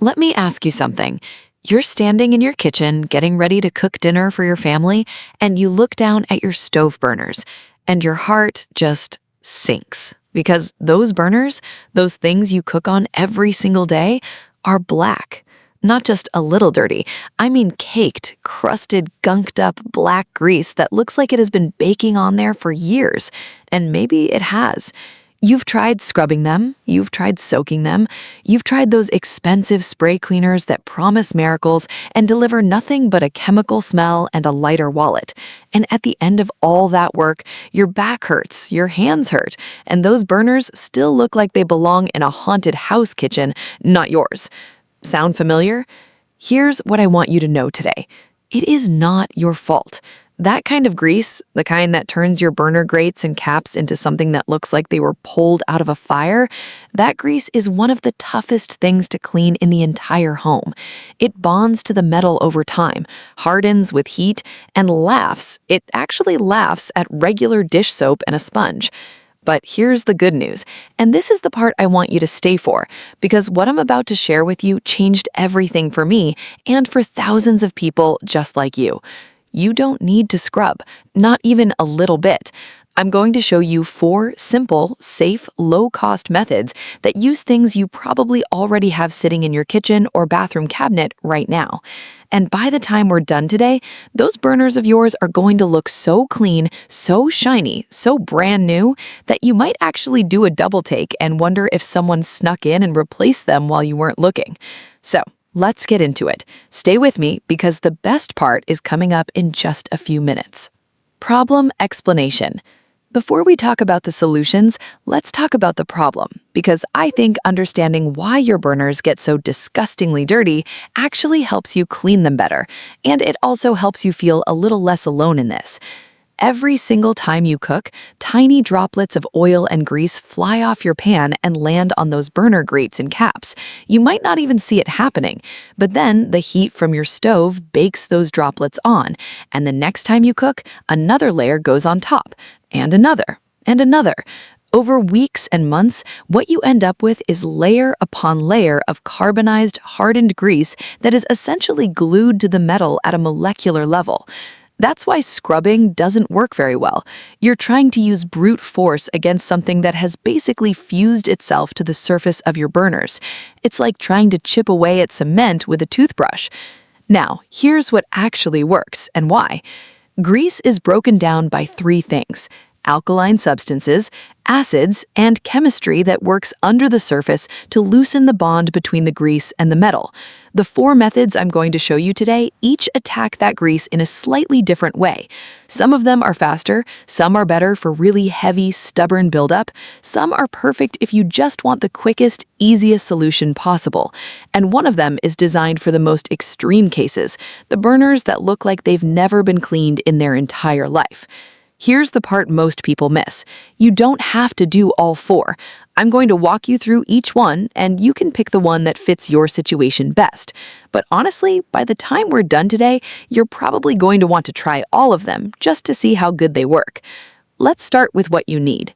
Let me ask you something. You're standing in your kitchen getting ready to cook dinner for your family, and you look down at your stove burners, and your heart just sinks. Because those burners, those things you cook on every single day, are black. Not just a little dirty, I mean caked, crusted, gunked up black grease that looks like it has been baking on there for years. And maybe it has. You've tried scrubbing them, you've tried soaking them, you've tried those expensive spray cleaners that promise miracles and deliver nothing but a chemical smell and a lighter wallet. And at the end of all that work, your back hurts, your hands hurt, and those burners still look like they belong in a haunted house kitchen, not yours. Sound familiar? Here's what I want you to know today. It is not your fault. That kind of grease, the kind that turns your burner grates and caps into something that looks like they were pulled out of a fire, that grease is one of the toughest things to clean in the entire home. It bonds to the metal over time, hardens with heat, and laughs. It actually laughs at regular dish soap and a sponge. But here's the good news, and this is the part I want you to stay for, because what I'm about to share with you changed everything for me and for thousands of people just like you. You don't need to scrub, not even a little bit. I'm going to show you 4 simple, safe, low-cost methods that use things you probably already have sitting in your kitchen or bathroom cabinet right now. And by the time we're done today, those burners of yours are going to look so clean, so shiny, so brand new, that you might actually do a double take and wonder if someone snuck in and replaced them while you weren't looking. So, let's get into it. Stay with me because the best part is coming up in just a few minutes. Problem explanation. Before we talk about the solutions, let's talk about the problem, because I think understanding why your burners get so disgustingly dirty actually helps you clean them better, and it also helps you feel a little less alone in this. Every single time you cook, tiny droplets of oil and grease fly off your pan and land on those burner grates and caps. You might not even see it happening, but then the heat from your stove bakes those droplets on, and the next time you cook, another layer goes on top, and another, and another. Over weeks and months, what you end up with is layer upon layer of carbonized, hardened grease that is essentially glued to the metal at a molecular level. That's why scrubbing doesn't work very well. You're trying to use brute force against something that has basically fused itself to the surface of your burners. It's like trying to chip away at cement with a toothbrush. Now, here's what actually works and why. Grease is broken down by 3 things: alkaline substances, acids, and chemistry that works under the surface to loosen the bond between the grease and the metal. The 4 methods I'm going to show you today each attack that grease in a slightly different way. Some of them are faster, some are better for really heavy, stubborn buildup, some are perfect if you just want the quickest, easiest solution possible. And one of them is designed for the most extreme cases, the burners that look like they've never been cleaned in their entire life. Here's the part most people miss. You don't have to do all 4. I'm going to walk you through each one, and you can pick the one that fits your situation best. But honestly, by the time we're done today, you're probably going to want to try all of them just to see how good they work. Let's start with what you need.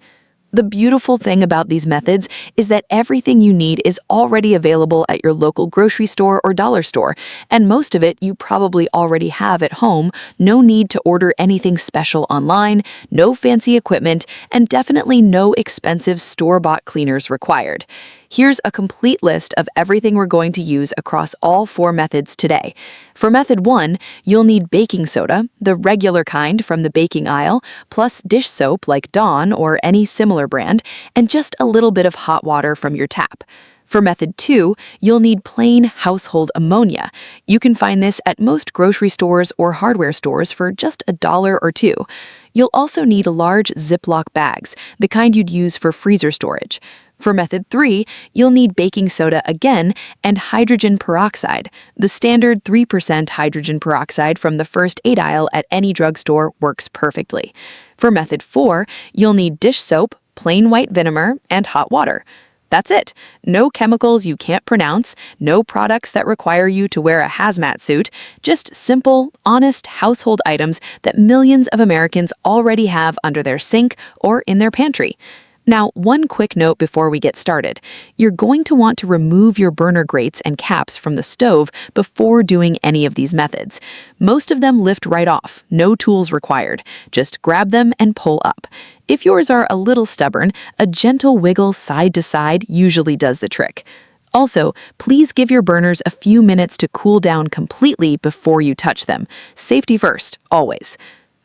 The beautiful thing about these methods is that everything you need is already available at your local grocery store or dollar store, and most of it you probably already have at home. No need to order anything special online, no fancy equipment, and definitely no expensive store-bought cleaners required. Here's a complete list of everything we're going to use across all 4 methods today. For method 1, you'll need baking soda, the regular kind from the baking aisle, plus dish soap like Dawn or any similar brand, and just a little bit of hot water from your tap. For method 2, you'll need plain household ammonia. You can find this at most grocery stores or hardware stores for just $1 or $2. You'll also need large Ziploc bags, the kind you'd use for freezer storage. For method 3, you'll need baking soda again and hydrogen peroxide. The standard 3% hydrogen peroxide from the first aid aisle at any drugstore works perfectly. For method 4, you'll need dish soap, plain white vinegar, and hot water. That's it. No chemicals you can't pronounce, no products that require you to wear a hazmat suit, just simple, honest household items that millions of Americans already have under their sink or in their pantry. Now, one quick note before we get started. You're going to want to remove your burner grates and caps from the stove before doing any of these methods. Most of them lift right off, no tools required. Just grab them and pull up. If yours are a little stubborn, a gentle wiggle side to side usually does the trick. Also, please give your burners a few minutes to cool down completely before you touch them. Safety first, always.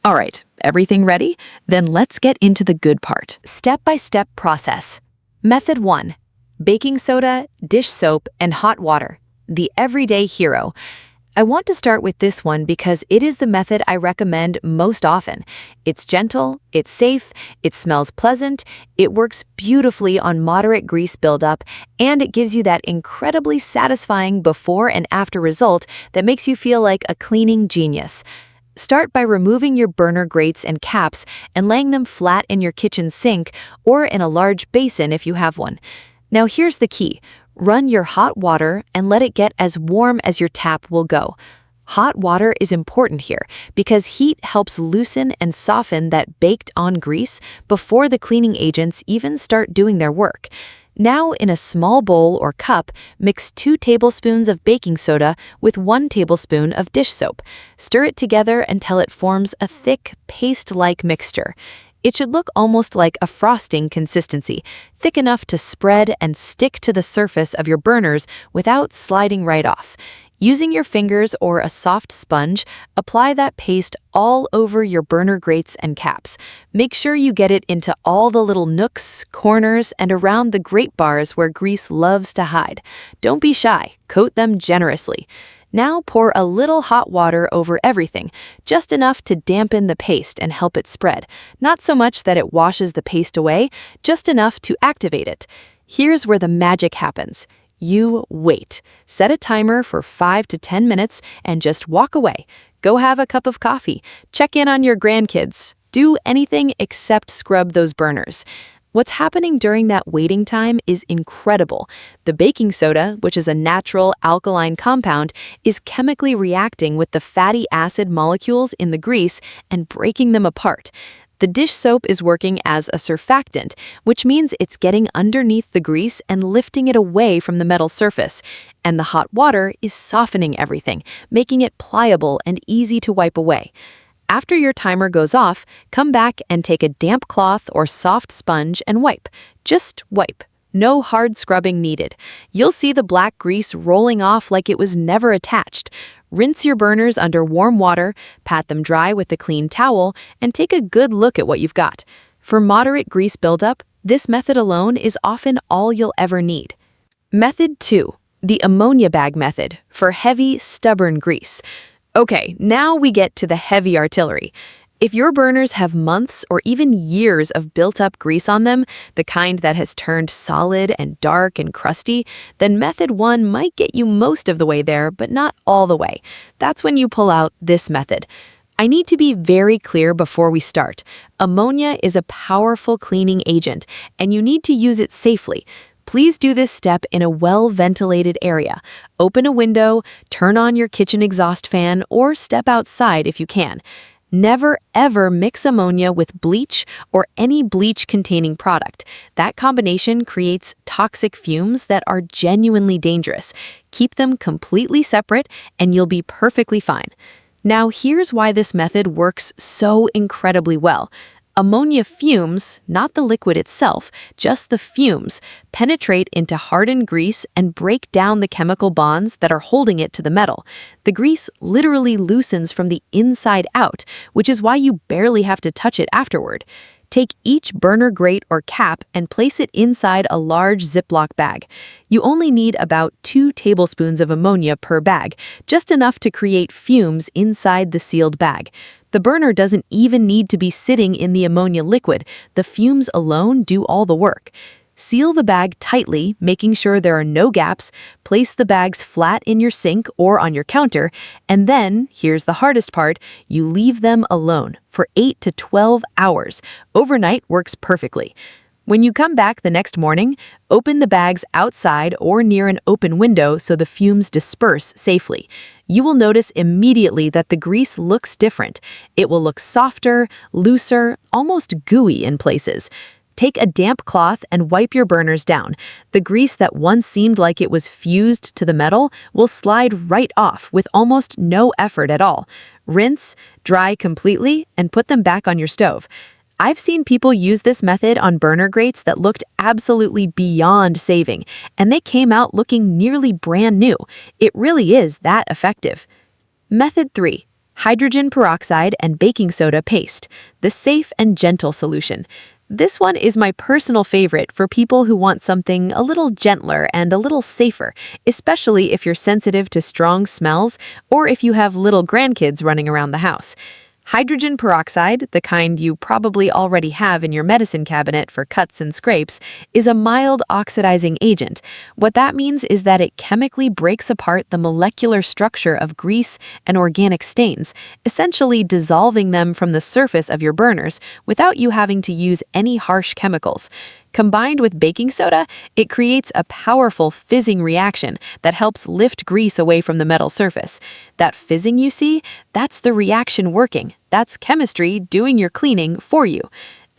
All right, everything ready? Then let's get into the good part. Step-by-step process. Method 1. Baking soda, dish soap, and hot water. The everyday hero. I want to start with this one because it is the method I recommend most often. It's gentle, it's safe, it smells pleasant, it works beautifully on moderate grease buildup, and it gives you that incredibly satisfying before and after result that makes you feel like a cleaning genius. Start by removing your burner grates and caps and laying them flat in your kitchen sink or in a large basin if you have one. Now here's the key. Run your hot water and let it get as warm as your tap will go. Hot water is important here because heat helps loosen and soften that baked-on grease before the cleaning agents even start doing their work. Now, in a small bowl or cup, mix 2 tablespoons of baking soda with 1 tablespoon of dish soap. Stir it together until it forms a thick, paste-like mixture. It should look almost like a frosting consistency, thick enough to spread and stick to the surface of your burners without sliding right off. Using your fingers or a soft sponge, apply that paste all over your burner grates and caps. Make sure you get it into all the little nooks, corners, and around the grate bars where grease loves to hide. Don't be shy, coat them generously. Now pour a little hot water over everything, just enough to dampen the paste and help it spread. Not so much that it washes the paste away, just enough to activate it. Here's where the magic happens. You wait. Set a timer for 5 to 10 minutes and just walk away. Go have a cup of coffee. Check in on your grandkids. Do anything except scrub those burners. What's happening during that waiting time is incredible. The baking soda, which is a natural alkaline compound, is chemically reacting with the fatty acid molecules in the grease and breaking them apart. The dish soap is working as a surfactant, which means it's getting underneath the grease and lifting it away from the metal surface. And the hot water is softening everything, making it pliable and easy to wipe away. After your timer goes off, come back and take a damp cloth or soft sponge and wipe. Just wipe. No hard scrubbing needed. You'll see the black grease rolling off like it was never attached. Rinse your burners under warm water, pat them dry with a clean towel, and take a good look at what you've got. For moderate grease buildup, this method alone is often all you'll ever need. Method 2. The ammonia bag method for heavy, stubborn grease. Okay, now we get to the heavy artillery. If your burners have months or even years of built-up grease on them, the kind that has turned solid and dark and crusty, then method 1 might get you most of the way there, but not all the way. That's when you pull out this method. I need to be very clear before we start. Ammonia is a powerful cleaning agent, and you need to use it safely. Please do this step in a well-ventilated area. Open a window, turn on your kitchen exhaust fan, or step outside if you can. Never, ever mix ammonia with bleach or any bleach-containing product. That combination creates toxic fumes that are genuinely dangerous. Keep them completely separate, and you'll be perfectly fine. Now, here's why this method works so incredibly well. Ammonia fumes, not the liquid itself, just the fumes, penetrate into hardened grease and break down the chemical bonds that are holding it to the metal. The grease literally loosens from the inside out, which is why you barely have to touch it afterward. Take each burner grate or cap and place it inside a large Ziploc bag. You only need about 2 tablespoons of ammonia per bag, just enough to create fumes inside the sealed bag. The burner doesn't even need to be sitting in the ammonia liquid. The fumes alone do all the work. Seal the bag tightly, making sure there are no gaps. Place the bags flat in your sink or on your counter, and then, here's the hardest part, you leave them alone for 8 to 12 hours. Overnight works perfectly. When you come back the next morning, open the bags outside or near an open window so the fumes disperse safely. You will notice immediately that the grease looks different. It will look softer, looser, almost gooey in places. Take a damp cloth and wipe your burners down. The grease that once seemed like it was fused to the metal will slide right off with almost no effort at all. Rinse, dry completely, and put them back on your stove. I've seen people use this method on burner grates that looked absolutely beyond saving, and they came out looking nearly brand new. It really is that effective. Method 3. Hydrogen peroxide and baking soda paste, the safe and gentle solution. This one is my personal favorite for people who want something a little gentler and a little safer, especially if you're sensitive to strong smells or if you have little grandkids running around the house. Hydrogen peroxide, the kind you probably already have in your medicine cabinet for cuts and scrapes, is a mild oxidizing agent. What that means is that it chemically breaks apart the molecular structure of grease and organic stains, essentially dissolving them from the surface of your burners without you having to use any harsh chemicals. Combined with baking soda, it creates a powerful fizzing reaction that helps lift grease away from the metal surface. That fizzing you see, that's the reaction working. That's chemistry doing your cleaning for you.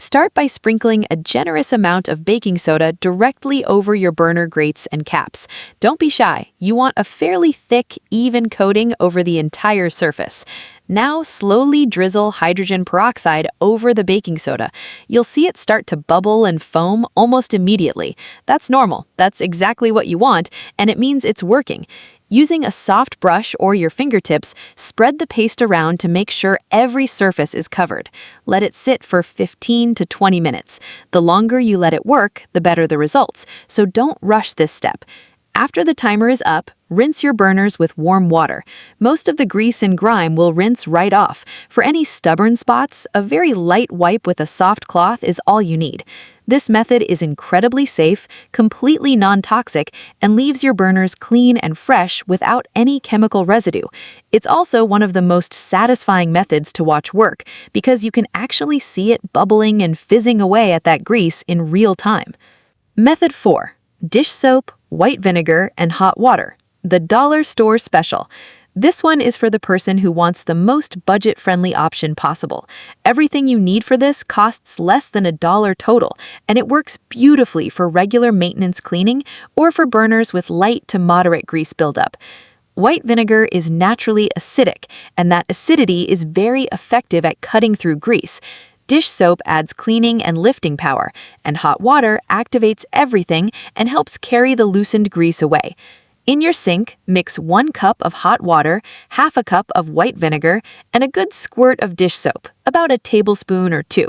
Start by sprinkling a generous amount of baking soda directly over your burner grates and caps. Don't be shy. You want a fairly thick, even coating over the entire surface. Now slowly drizzle hydrogen peroxide over the baking soda. You'll see it start to bubble and foam almost immediately. That's normal. That's exactly what you want, and it means it's working. Using a soft brush or your fingertips, spread the paste around to make sure every surface is covered. Let it sit for 15 to 20 minutes. The longer you let it work, the better the results, so don't rush this step. After the timer is up, rinse your burners with warm water. Most of the grease and grime will rinse right off. For any stubborn spots, a very light wipe with a soft cloth is all you need. This method is incredibly safe, completely non-toxic, and leaves your burners clean and fresh without any chemical residue. It's also one of the most satisfying methods to watch work because you can actually see it bubbling and fizzing away at that grease in real time. Method 4. Dish soap, white vinegar, and hot water, the dollar store special. This one is for the person who wants the most budget-friendly option possible. Everything you need for this costs less than $1 total, and it works beautifully for regular maintenance cleaning or for burners with light to moderate grease buildup. White vinegar is naturally acidic, and that acidity is very effective at cutting through grease. Dish soap adds cleaning and lifting power, and hot water activates everything and helps carry the loosened grease away. In your sink, mix 1 cup of hot water, half a cup of white vinegar, and a good squirt of dish soap, about a tablespoon or 2.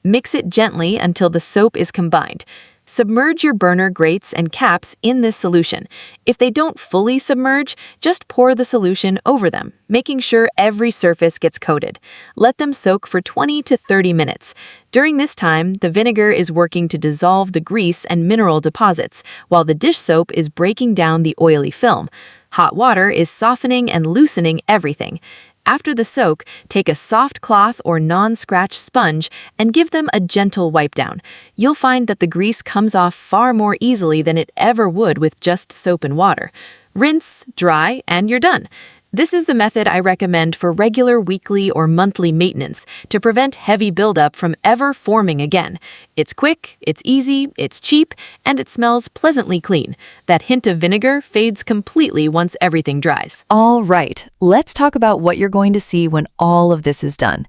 Mix it gently until the soap is combined. Submerge your burner grates and caps in this solution. If they don't fully submerge, just pour the solution over them, making sure every surface gets coated. Let them soak for 20 to 30 minutes. During this time, the vinegar is working to dissolve the grease and mineral deposits, while the dish soap is breaking down the oily film. Hot water is softening and loosening everything. After the soak, take a soft cloth or non-scratch sponge and give them a gentle wipe down. You'll find that the grease comes off far more easily than it ever would with just soap and water. Rinse, dry, and you're done. This is the method I recommend for regular weekly or monthly maintenance to prevent heavy buildup from ever forming again. It's quick, it's easy, it's cheap, and it smells pleasantly clean. That hint of vinegar fades completely once everything dries. All right, let's talk about what you're going to see when all of this is done.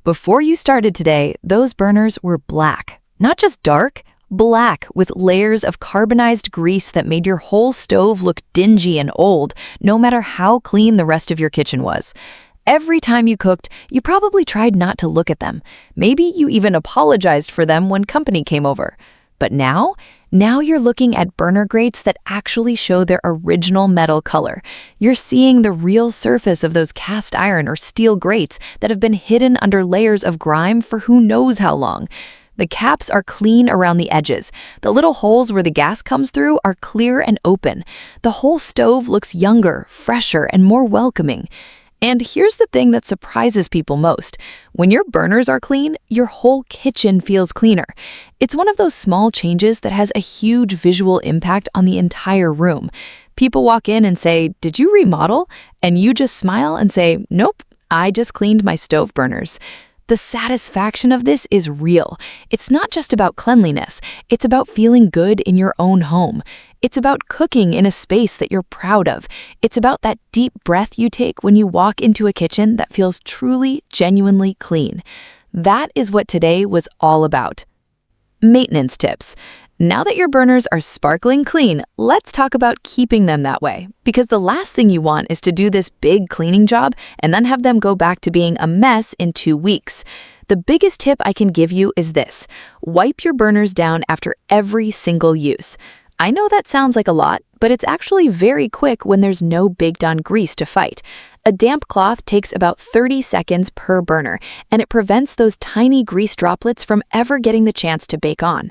Before you started today, those burners were black. Not just dark, black with layers of carbonized grease that made your whole stove look dingy and old, no matter how clean the rest of your kitchen was. Every time you cooked, you probably tried not to look at them. Maybe you even apologized for them when company came over. But now you're looking at burner grates that actually show their original metal color. You're seeing the real surface of those cast iron or steel grates that have been hidden under layers of grime for who knows how long. The caps are clean around the edges. The little holes where the gas comes through are clear and open. The whole stove looks younger, fresher, and more welcoming. And here's the thing that surprises people most. When your burners are clean, your whole kitchen feels cleaner. It's one of those small changes that has a huge visual impact on the entire room. People walk in and say, "Did you remodel?" And you just smile and say, "Nope, I just cleaned my stove burners." The satisfaction of this is real. It's not just about cleanliness. It's about feeling good in your own home. It's about cooking in a space that you're proud of. It's about that deep breath you take when you walk into a kitchen that feels truly, genuinely clean. That is what today was all about. Maintenance tips. Now that your burners are sparkling clean, let's talk about keeping them that way. Because the last thing you want is to do this big cleaning job and then have them go back to being a mess in 2 weeks. The biggest tip I can give you is this: wipe your burners down after every single use. I know that sounds like a lot, but it's actually very quick when there's no baked on grease to fight. A damp cloth takes about 30 seconds per burner, and it prevents those tiny grease droplets from ever getting the chance to bake on.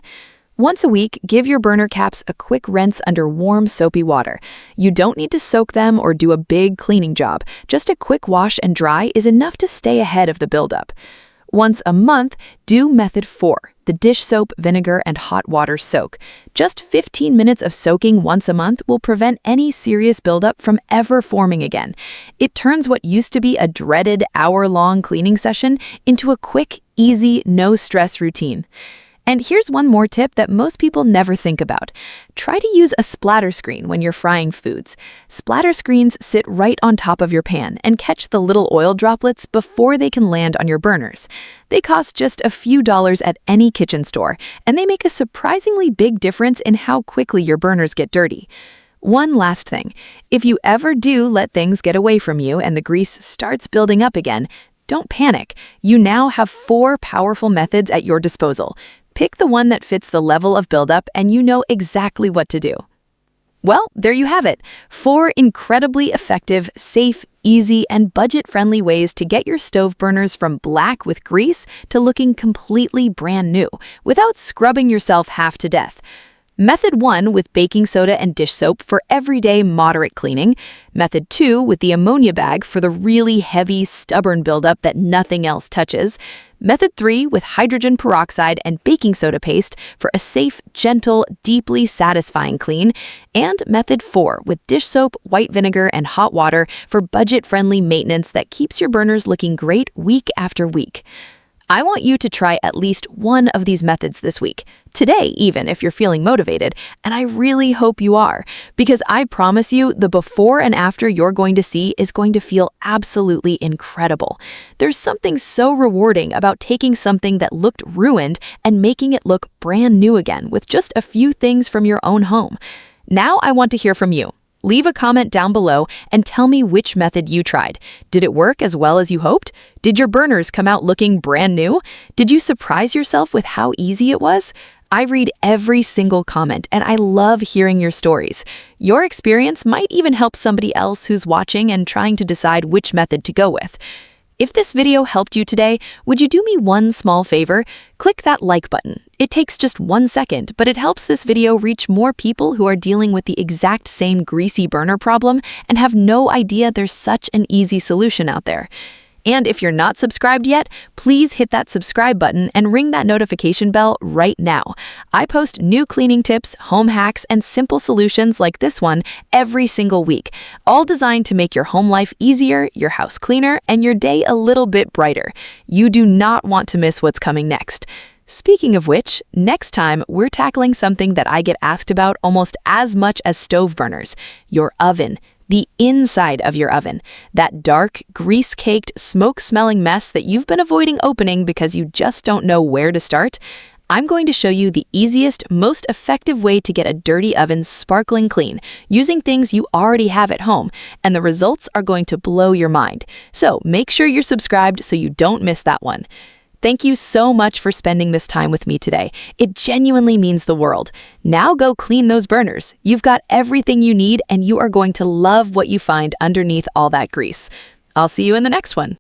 Once a week, give your burner caps a quick rinse under warm, soapy water. You don't need to soak them or do a big cleaning job. Just a quick wash and dry is enough to stay ahead of the buildup. Once a month, do method 4, the dish soap, vinegar, and hot water soak. Just 15 minutes of soaking once a month will prevent any serious buildup from ever forming again. It turns what used to be a dreaded hour-long cleaning session into a quick, easy, no-stress routine. And here's one more tip that most people never think about. Try to use a splatter screen when you're frying foods. Splatter screens sit right on top of your pan and catch the little oil droplets before they can land on your burners. They cost just a few dollars at any kitchen store, and they make a surprisingly big difference in how quickly your burners get dirty. One last thing. If you ever do let things get away from you and the grease starts building up again, don't panic. You now have 4 powerful methods at your disposal. Pick the one that fits the level of buildup and you know exactly what to do. Well, there you have it. 4 incredibly effective, safe, easy, and budget-friendly ways to get your stove burners from black with grease to looking completely brand new without scrubbing yourself half to death. Method 1 with baking soda and dish soap for everyday moderate cleaning. Method 2 with the ammonia bag for the really heavy, stubborn buildup that nothing else touches. Method 3 with hydrogen peroxide and baking soda paste for a safe, gentle, deeply satisfying clean. And Method 4 with dish soap, white vinegar, and hot water for budget-friendly maintenance that keeps your burners looking great week after week. I want you to try at least one of these methods this week, today even if you're feeling motivated, and I really hope you are, because I promise you the before and after you're going to see is going to feel absolutely incredible. There's something so rewarding about taking something that looked ruined and making it look brand new again with just a few things from your own home. Now I want to hear from you. Leave a comment down below and tell me which method you tried. Did it work as well as you hoped? Did your burners come out looking brand new? Did you surprise yourself with how easy it was? I read every single comment and I love hearing your stories. Your experience might even help somebody else who's watching and trying to decide which method to go with. If this video helped you today, would you do me one small favor? Click that like button. It takes just 1 second, but it helps this video reach more people who are dealing with the exact same greasy burner problem and have no idea there's such an easy solution out there. And if you're not subscribed yet, please hit that subscribe button and ring that notification bell right now. I post new cleaning tips, home hacks, and simple solutions like this one every single week, all designed to make your home life easier, your house cleaner, and your day a little bit brighter. You do not want to miss what's coming next. Speaking of which, next time we're tackling something that I get asked about almost as much as stove burners: your oven. The inside of your oven, that dark, grease-caked, smoke-smelling mess that you've been avoiding opening because you just don't know where to start. I'm going to show you the easiest, most effective way to get a dirty oven sparkling clean using things you already have at home, and the results are going to blow your mind. So make sure you're subscribed so you don't miss that one. Thank you so much for spending this time with me today. It genuinely means the world. Now go clean those burners. You've got everything you need, and you are going to love what you find underneath all that grease. I'll see you in the next one.